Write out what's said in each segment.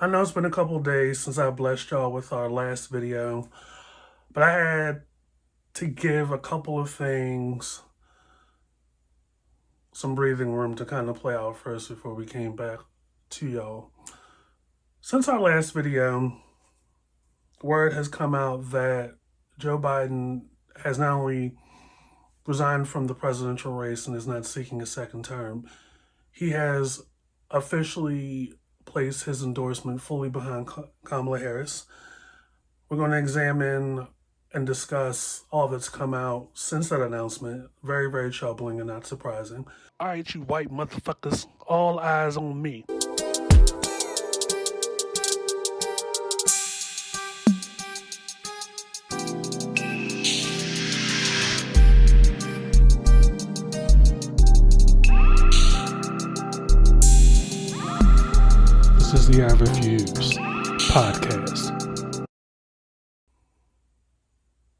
I know it's been a couple days since I blessed y'all with our last video, but I had to give a couple of things some breathing room to kind of play out first before we came back to y'all. Since our last video, word has come out that Joe Biden has not only resigned from the presidential race and is not seeking a second term, he has officially placed his endorsement fully behind Kamala Harris. We're going to examine and discuss all that's come out since that announcement. Very, very troubling and not surprising. All right, you white motherfuckers, all eyes on me. This is the I Refuse podcast.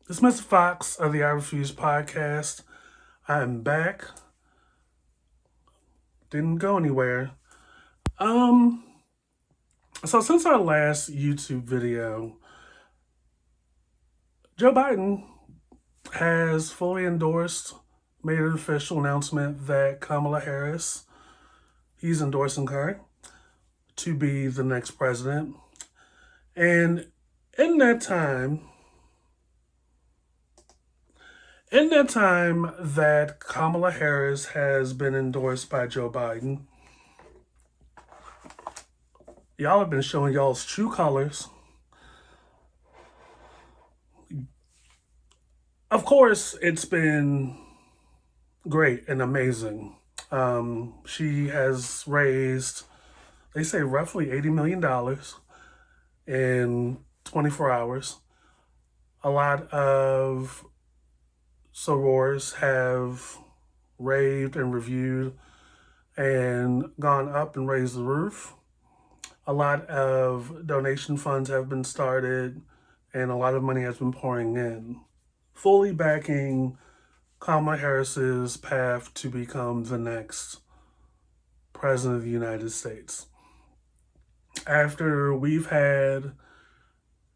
This is Mr. Fox of the I Refuse podcast. I am back. Didn't go anywhere. So since our last YouTube video, Joe Biden has fully endorsed, made an official announcement that Kamala Harris, he's endorsing her to be the next president. And in that time that Kamala Harris has been endorsed by Joe Biden, y'all have been showing y'all's true colors. Of course, it's been great and amazing. She has raised, they say, roughly $80 million in 24 hours. A lot of sorors have raved and reviewed and gone up and raised the roof. A lot of donation funds have been started and a lot of money has been pouring in, fully backing Kamala Harris's path to become the next president of the United States. After we've had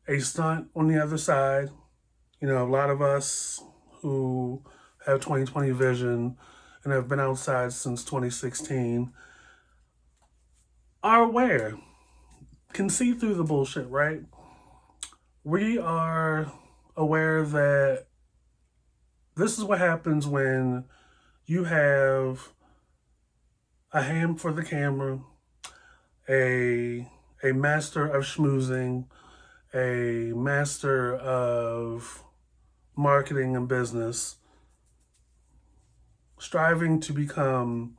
a stunt on the other side, a lot of us who have 20/20 vision and have been outside since 2016 are aware, can see through the bullshit, right? We are aware that this is what happens when you have a ham for the camera, a master of schmoozing, a master of marketing and business, striving to become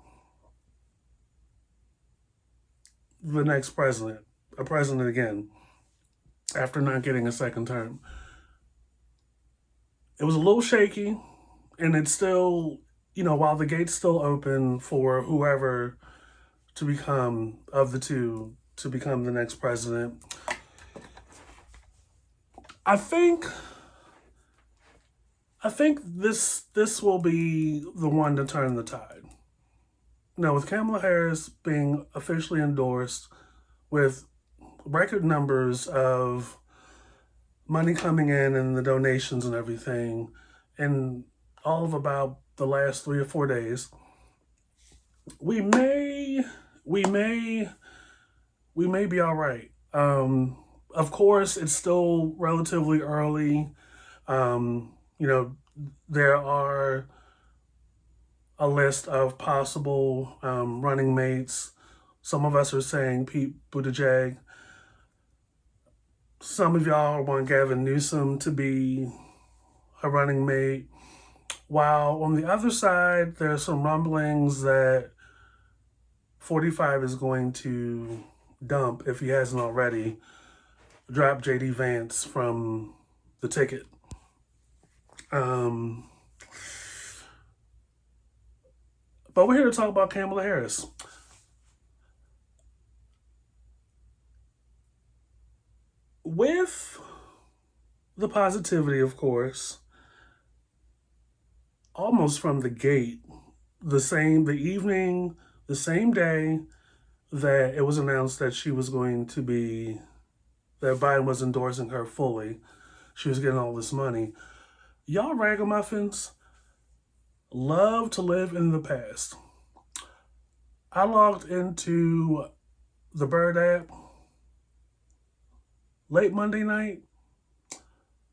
the next president, a president again, after not getting a second term. It was a little shaky, and it's still, while the gate's still open for whoever to become, of the two, to become the next president, I think this will be the one to turn the tide. Now, with Kamala Harris being officially endorsed, with record numbers of money coming in and the donations and everything, in all of about the last 3 or 4 days, we may be all right. Of course, it's still relatively early. There are a list of possible running mates. Some of us are saying Pete Buttigieg. Some of y'all want Gavin Newsom to be a running mate. While on the other side, there's some rumblings that 45 is going to dump, if he hasn't already, drop J.D. Vance from the ticket. But we're here to talk about Kamala Harris. With the positivity, of course, almost from the gate, the same day, that it was announced that that Biden was endorsing her fully. She was getting all this money. Y'all ragamuffins love to live in the past. I logged into the Bird app late Monday night,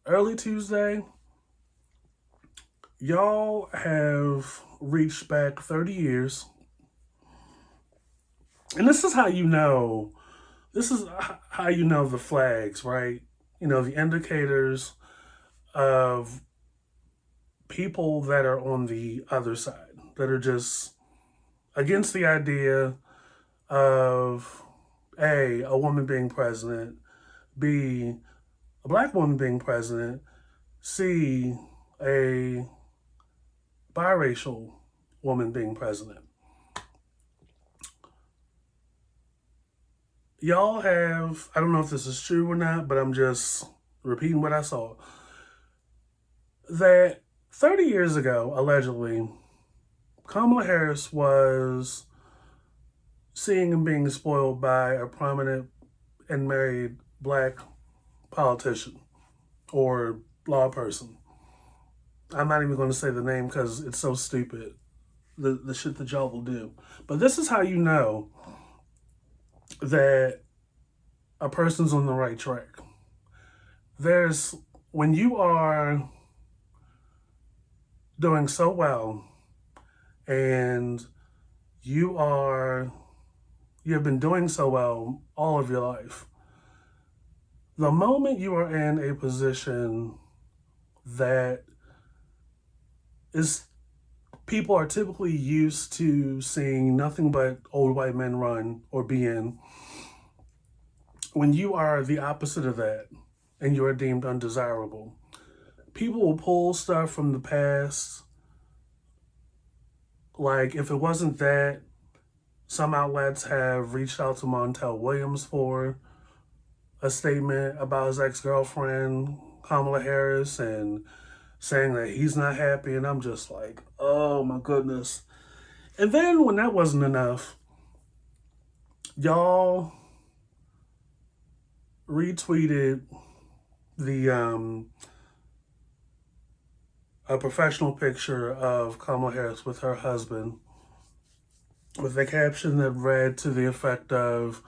early Tuesday. Y'all have reached back 30 years. And this is how you know the flags, right? You know, the indicators of people that are on the other side, that are just against the idea of a woman being president, B, a black woman being president, C, a biracial woman being president. Y'all have, I don't know if this is true or not, but I'm just repeating what I saw. That 30 years ago, allegedly, Kamala Harris was seeing and being spoiled by a prominent and married black politician or law person. I'm not even going to say the name because it's so stupid, the shit that y'all will do. But this is how you know that a person's on the right track. When you are doing so well and you have been doing so well all of your life, the moment you are in a position that is people are typically used to seeing nothing but old white men run or be in, when you are the opposite of that and you are deemed undesirable, people will pull stuff from the past. Like, if it wasn't that, some outlets have reached out to Montel Williams for a statement about his ex-girlfriend, Kamala Harris, and saying that he's not happy. And I'm just like, oh my goodness. And then when that wasn't enough, y'all retweeted a professional picture of Kamala Harris with her husband with a caption that read to the effect of,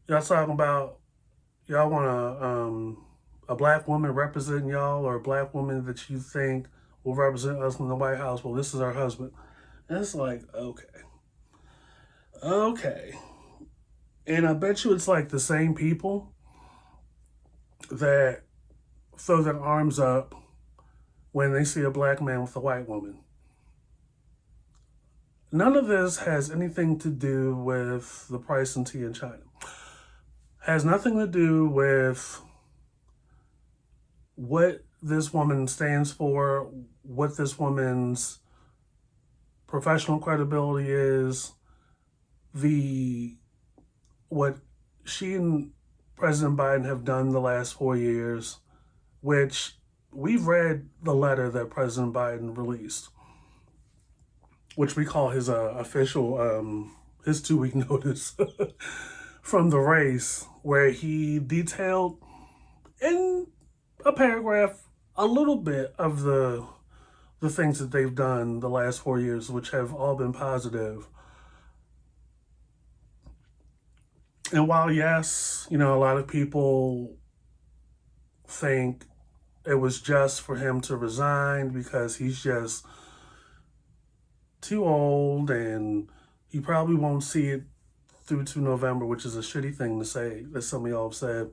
y'all talking about y'all want a black woman representing y'all, or a black woman that you think will represent us in the White House. Well, this is our husband. And it's like, okay. And I bet you it's like the same people that throw their arms up when they see a black man with a white woman. None of this has anything to do with the price in tea in China. Has nothing to do with what this woman stands for, what this woman's professional credibility is, what she and President Biden have done the last 4 years, which we've read the letter that President Biden released, which we call his official, his 2-week notice from the race, where he detailed in a paragraph a little bit of the things that they've done the last 4 years, which have all been positive. And while, yes, a lot of people think it was just for him to resign because he's just too old and he probably won't see it through to November, which is a shitty thing to say, that some of y'all have said.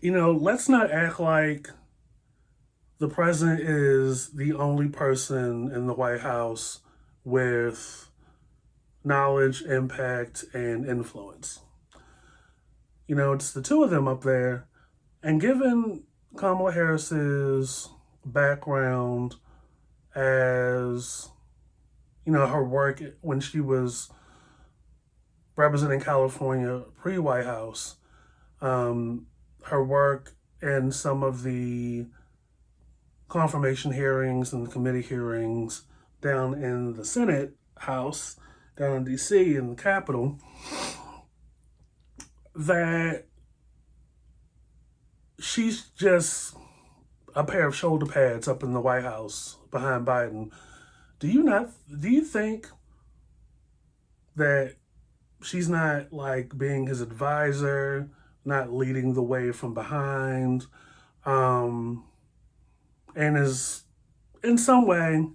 Let's not act like the president is the only person in the White House with knowledge, impact, and influence. It's the two of them up there. And given Kamala Harris's background as, her work when she was representing California pre-White House, her work in some of the confirmation hearings and the committee hearings down in the Senate House, down in D.C. in the Capitol, that she's just a pair of shoulder pads up in the White House behind Biden. Do you think that she's not like being his advisor, not leading the way from behind, um, and is in some way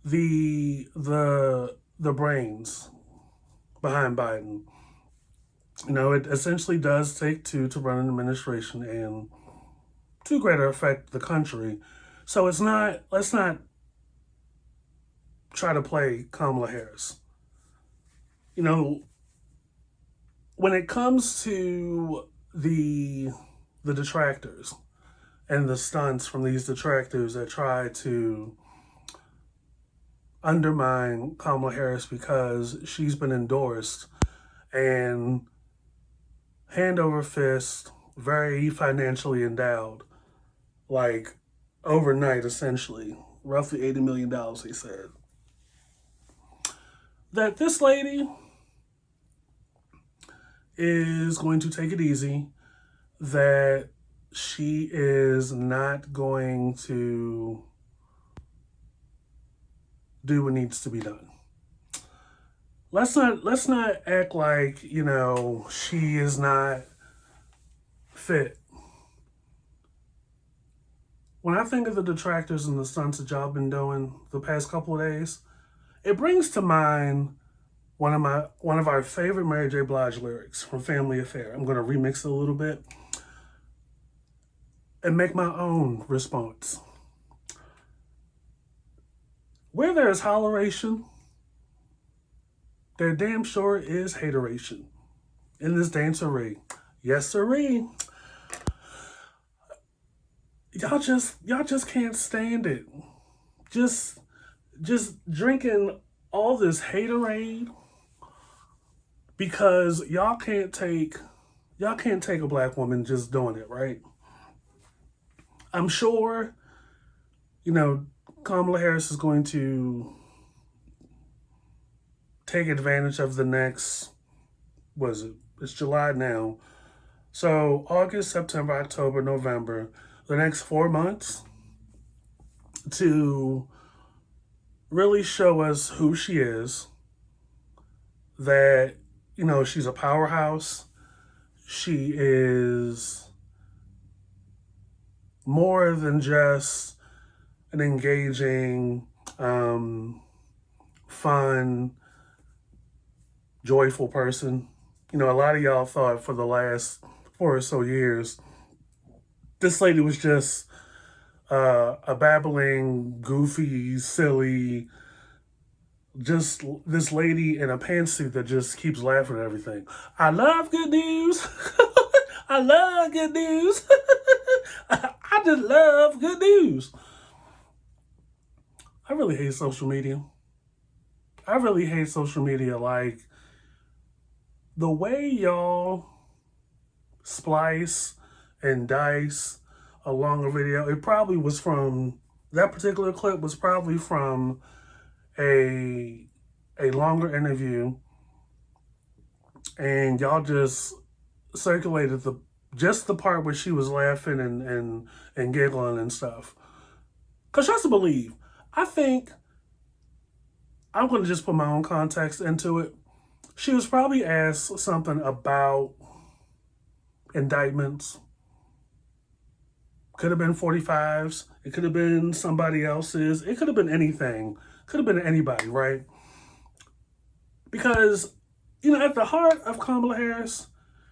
the brains behind Biden? It essentially does take two to run an administration and to greater effect the country. So let's not try to play Kamala Harris. When it comes to the detractors and the stunts from these detractors that try to undermine Kamala Harris because she's been endorsed and hand over fist, very financially endowed, like overnight, essentially, roughly $80 million, he said. That this lady is going to take it easy, that she is not going to do what needs to be done. Let's not act like, she is not fit. When I think of the detractors and the stunts that y'all been doing the past couple of days, it brings to mind one of our favorite Mary J. Blige lyrics from Family Affair. I'm going to remix it a little bit and make my own response. Where there is holleration, there damn sure is hateration in this dancery. Yes, sirree. Y'all just can't stand it. Just drinking all this haterade because y'all can't take a black woman just doing it, right? I'm sure, Kamala Harris is going to take advantage of the next, it's July now. So August, September, October, November, the next 4 months to really show us who she is, that, she's a powerhouse. She is more than just an engaging, fun, joyful person. A lot of y'all thought for the last 4 or so years, this lady was just a babbling, goofy, silly, just this lady in a pantsuit that just keeps laughing at everything. I love good news. I love good news. I just love good news. I really hate social media. I really hate social media. Like, the way y'all splice and dice along a video, it probably was from, that particular clip was probably from a longer interview, and y'all just circulated just the part where she was laughing and giggling and stuff. Because trust to believe, I think, I'm going to just put my own context into it. She was probably asked something about indictments. Could have been 45s. It could have been somebody else's. It could have been anything. Could have been anybody, right? Because, at the heart of Kamala Harris,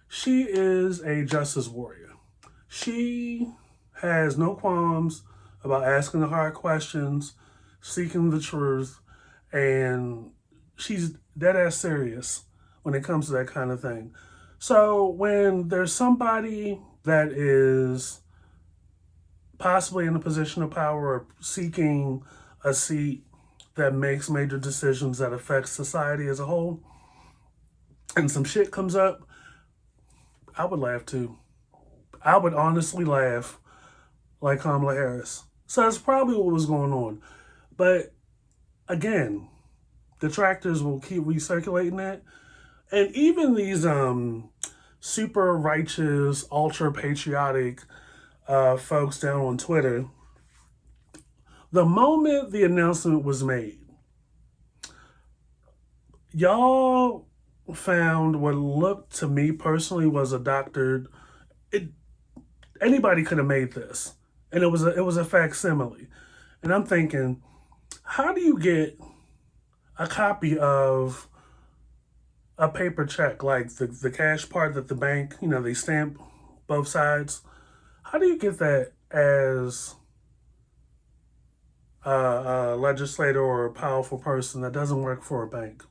she is a justice warrior. She has no qualms about asking the hard questions, seeking the truth, and she's dead ass serious when it comes to that kind of thing. So when there's somebody that is possibly in a position of power or seeking a seat that makes major decisions that affect society as a whole, and some shit comes up, I would laugh too. I would honestly laugh like Kamala Harris. So that's probably what was going on. But again, detractors will keep recirculating that. And even these super righteous, ultra patriotic folks down on Twitter, the moment the announcement was made, y'all found what looked to me personally was a doctored. It, anybody could have made this, and it was a facsimile. And I'm thinking, how do you get a copy of a paper check, like the cash part that the bank, they stamp both sides? How do you get that as a legislator or a powerful person that doesn't work for a bank?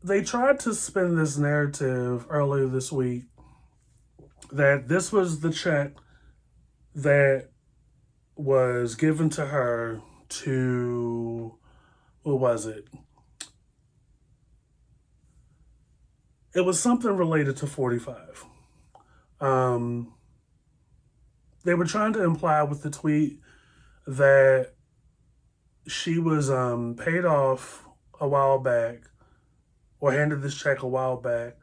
They tried to spin this narrative earlier this week that this was the check that was given to her to, what was it? It was something related to 45. Um, they were trying to imply with the tweet that she was paid off a while back, or handed this check a while back,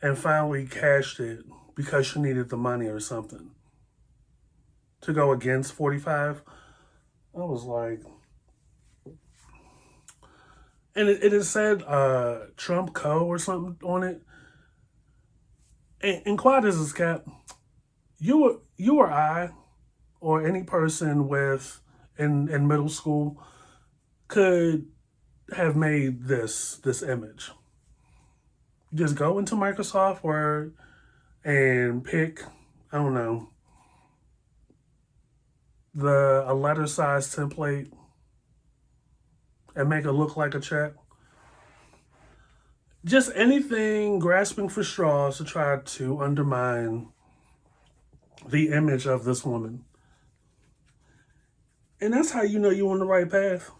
and finally cashed it because she needed the money or something to go against 45. I was like, and it had said Trump Co. or something on it. And quiet as it's kept, you or I, or any person with in middle school could have made this image. Just go into Microsoft Word and pick, I don't know, a letter size template and make it look like a check. Just anything grasping for straws to try to undermine the image of this woman. And that's how you know you're on the right path.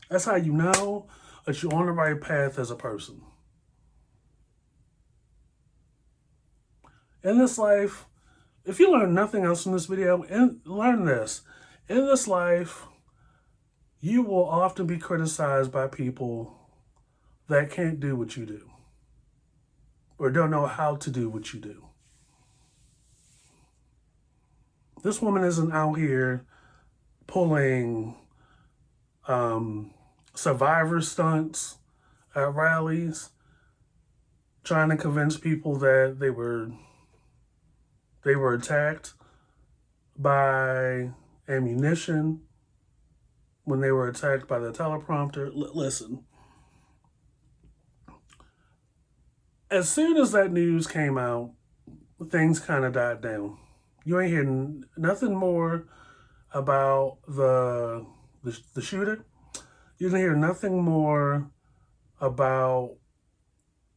That's how you know that you're on the right path as a person. In this life, if you learn nothing else from this video, learn this. In this life, you will often be criticized by people that can't do what you do, or don't know how to do what you do. This woman isn't out here pulling survivor stunts at rallies, trying to convince people that they were attacked by ammunition when they were attacked by the teleprompter. Listen, as soon as that news came out, things kind of died down. You ain't hearing nothing more about the shooter. You didn't hear nothing more about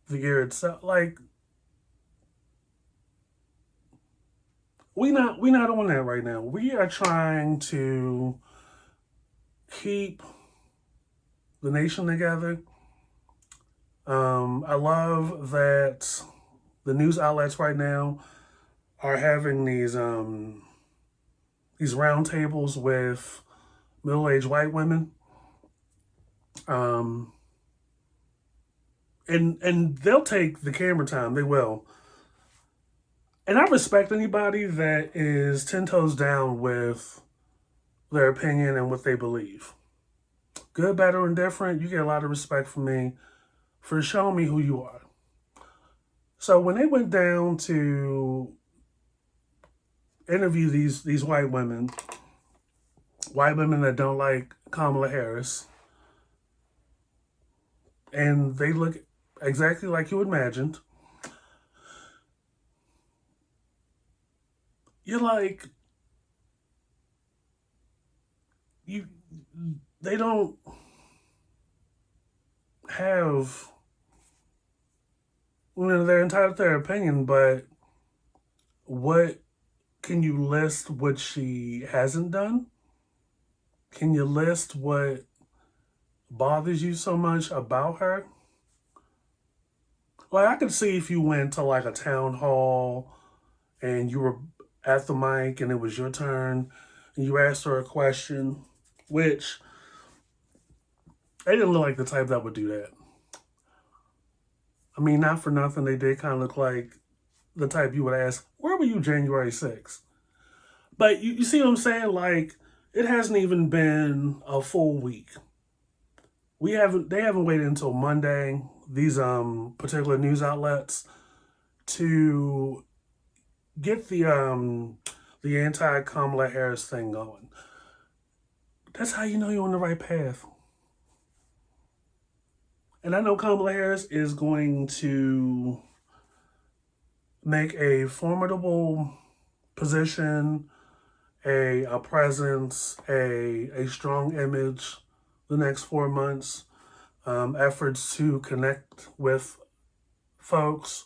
the year itself. Like, we not on that right now. We are trying to keep the nation together. I love that the news outlets right now are having these roundtables with middle-aged white women. And they'll take the camera time. They will. And I respect anybody that is 10 toes down with their opinion and what they believe. Good, bad, or indifferent, you get a lot of respect from me for showing me who you are. So when they went down to interview these white women that don't like Kamala Harris, and they look exactly like you imagined, you're like, they don't have, they're entitled to their opinion, but what can you list what she hasn't done? Can you list what bothers you so much about her? Like, I could see if you went to like a town hall and you were at the mic and it was your turn and you asked her a question, which They didn't look like the type that would do that. I mean, not for nothing, they did kind of look like the type you would ask, where were you January 6th? But you see what I'm saying? Like, it hasn't even been a full week. They haven't waited until Monday, these particular news outlets, to get the anti Kamala Harris thing going. That's how you know you're on the right path. And I know Kamala Harris is going to make a formidable position, a presence, a strong image the next 4 months. Efforts to connect with folks,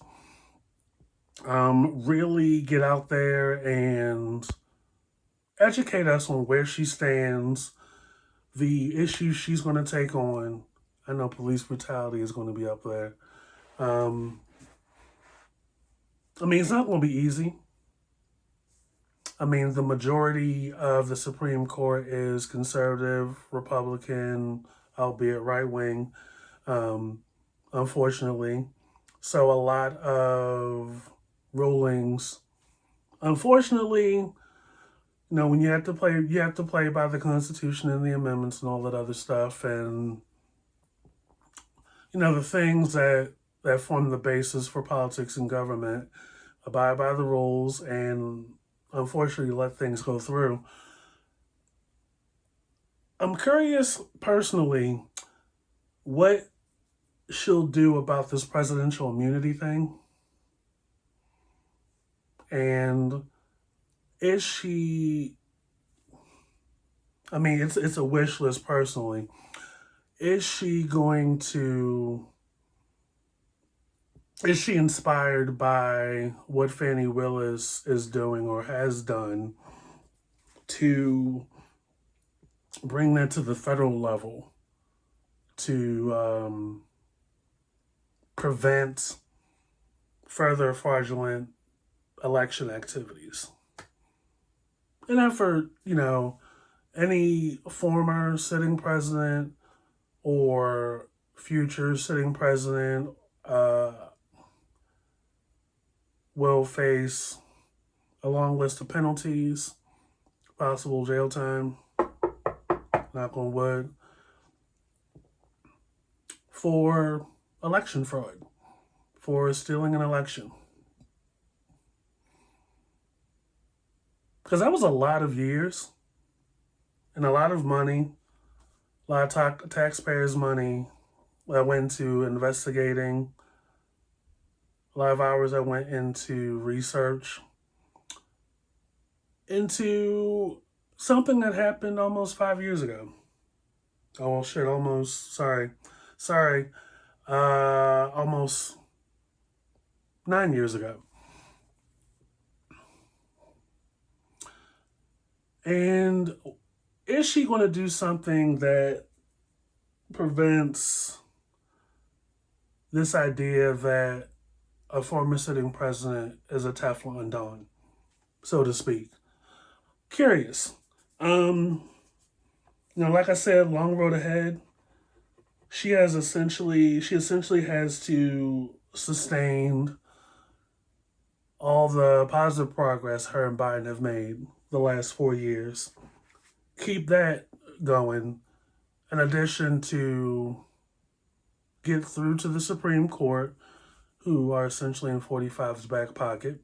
really get out there and educate us on where she stands, the issues she's going to take on. I know police brutality is going to be up there. Um, I mean, it's not going to be easy. I mean, the majority of the Supreme Court is conservative, Republican, albeit right wing, unfortunately. So a lot of rulings, unfortunately, when you have to play by the Constitution and the amendments and all that other stuff, and the things that form the basis for politics and government. Abide by the rules and unfortunately let things go through. I'm curious personally what she'll do about this presidential immunity thing. And is she, I mean, it's a wish list personally. Is she inspired by what Fani Willis is doing or has done to bring that to the federal level to prevent further fraudulent election activities? And that for, any former sitting president or future sitting president will face a long list of penalties, possible jail time, knock on wood, for election fraud, for stealing an election. Because that was a lot of years and a lot of money, a lot of taxpayers' money that went to investigating, a lot of hours that went into research, into something that happened almost 5 years ago. Oh, shit, almost, sorry, almost 9 years ago. And is she going to do something that prevents this idea that a former sitting president is a Teflon Don, so to speak? Curious. Like I said, long road ahead. She essentially has to sustain all the positive progress her and Biden have made the last 4 years. Keep that going, in addition to get through to the Supreme Court, who are essentially in 45's back pocket,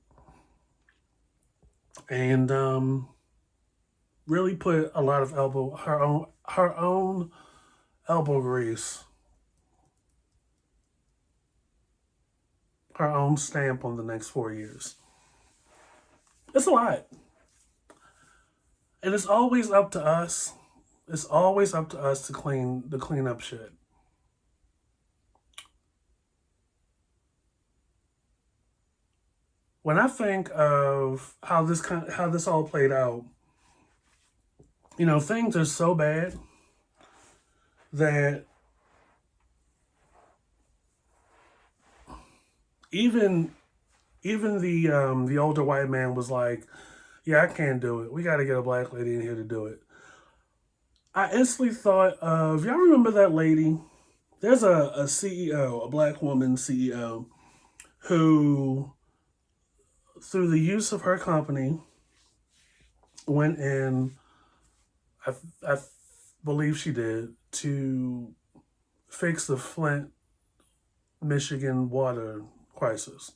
and really put a lot of her own elbow grease, her own stamp on the next 4 years. It's a lot. And it's always up to us. It's always up to us to clean up shit. When I think of how this all played out, things are so bad that even the older white man was like, "Yeah, I can't do it. We got to get a black lady in here to do it." I instantly thought of, y'all remember that lady? There's a CEO, a black woman CEO, who, through the use of her company, went in, I believe she did, to fix the Flint, Michigan water crisis.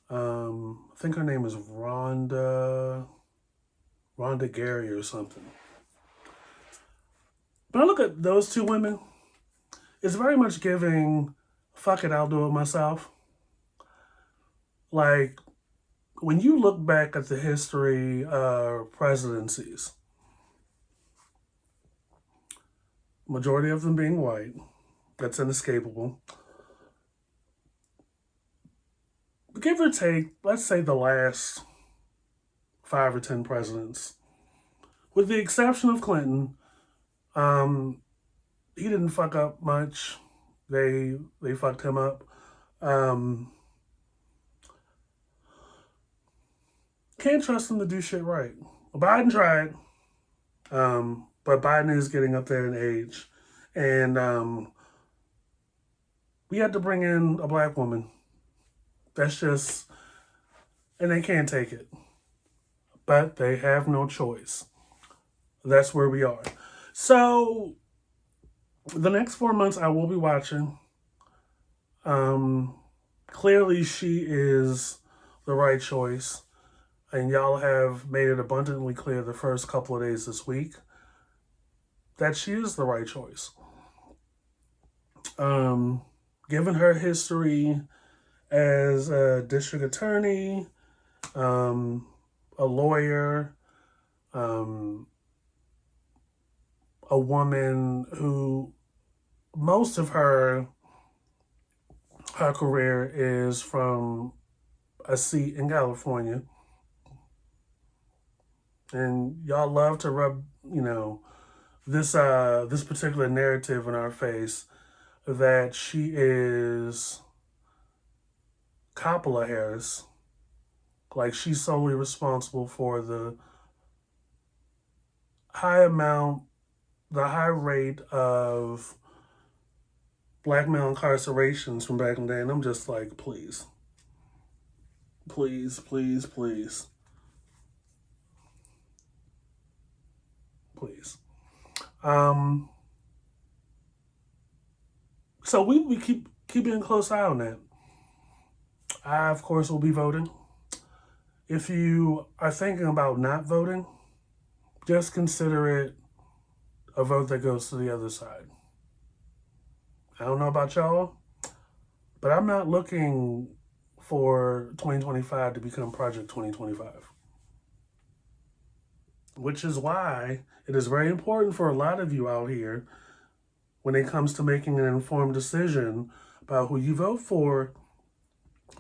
I think her name is Rhonda Gary or something. But I look at those two women, it's very much giving, fuck it, I'll do it myself. Like, when you look back at the history of presidencies, majority of them being white, that's inescapable. Give or take, let's say the last 5 or 10 presidents, with the exception of Clinton, um, he didn't fuck up much. They fucked him up. Um, can't trust him to do shit right. Biden tried, but Biden is getting up there in age, and we had to bring in a black woman. That's just, and they can't take it, but they have no choice. That's where we are. So the next 4 months, I will be watching. Um, Clearly, she is the right choice. And y'all have made it abundantly clear the first couple of days this week that she is the right choice. Given her history as a district attorney, a lawyer, um, a woman who most of her career is from a seat in California. And y'all love to rub, this particular narrative in our face that she is Kamala Harris, like she's solely responsible for high amount, the high rate of black male incarcerations from back in the day. And I'm just like, please, please, please, please, please. So we keep keeping a close eye on that. I, of course, will be voting. If you are thinking about not voting, just consider it a vote that goes to the other side. I don't know about y'all, but I'm not looking for 2025 to become Project 2025. Which is why it is very important for a lot of you out here when it comes to making an informed decision about who you vote for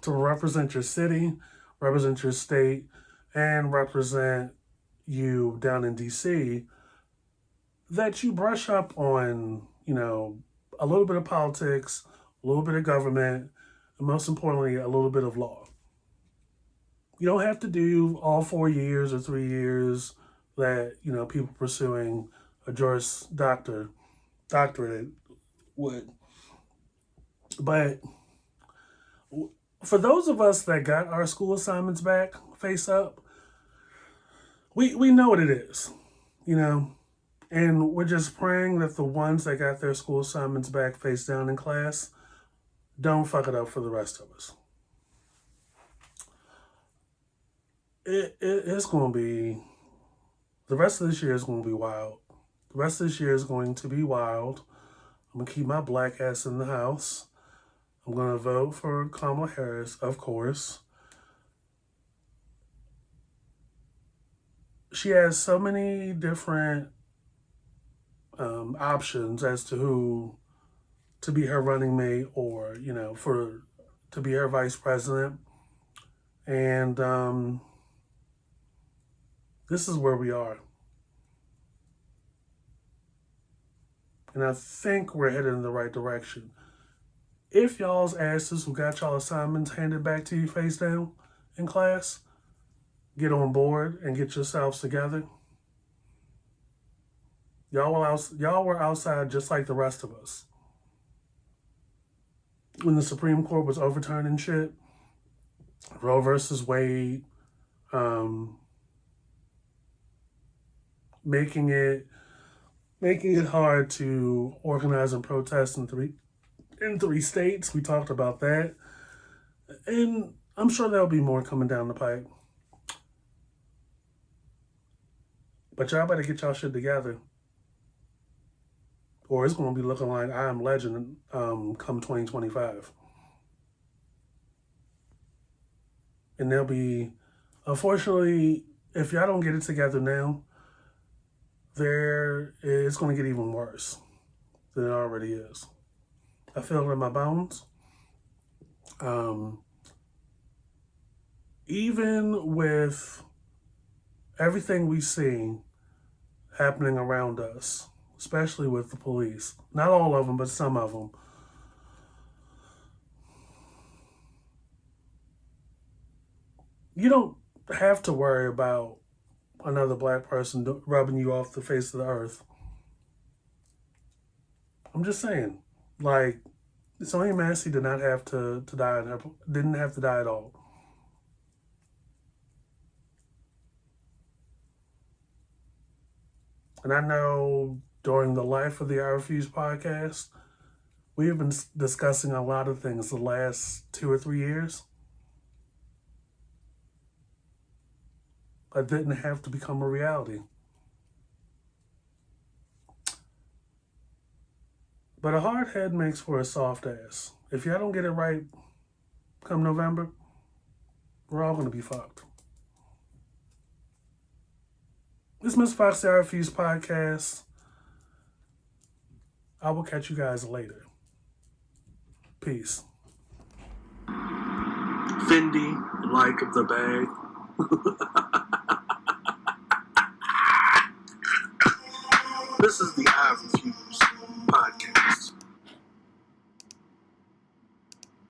to represent your city, represent your state, and represent you down in DC, that you brush up on, a little bit of politics, a little bit of government, and most importantly, a little bit of law. You don't have to do all 4 years or 3 years that, people pursuing a Juris doctorate would. But for those of us that got our school assignments back face up, we know what it is, and we're just praying that the ones that got their school assignments back face down in class don't fuck it up for the rest of us. It's going to be, the rest of this year is going to be wild. The rest of this year is going to be wild. I'm going to keep my black ass in the house. I'm going to vote for Kamala Harris, of course. She has so many different options as to who to be her running mate or, to be her vice president. And this is where we are. And I think we're headed in the right direction. If y'all's asses who got y'all assignments handed back to you face down in class, get on board and get yourselves together. Y'all were outside just like the rest of us. When the Supreme Court was overturning shit, Roe versus Wade, um, making it hard to organize and protest in three states. We talked about that, and I'm sure there'll be more coming down the pipe. But y'all better get y'all shit together, or it's going to be looking like I Am Legend come 2025. And there'll be, unfortunately, if y'all don't get it together now, it's going to get even worse than it already is. I feel it in my bones. Even with everything we see happening around us, especially with the police, not all of them, but some of them, you don't have to worry about another black person rubbing you off the face of the earth. I'm just saying, like, Sonya Massey did not have to die, didn't have to die at all. And I know during the Life of the I Refuse podcast, we have been discussing a lot of things the last 2 or 3 years that didn't have to become a reality. But a hard head makes for a soft ass. If y'all don't get it right come November, we're all going to be fucked. This is Miss Foxy I Refuse podcast. I will catch you guys later. Peace. Fendi, like the bag. This is the I Refuse.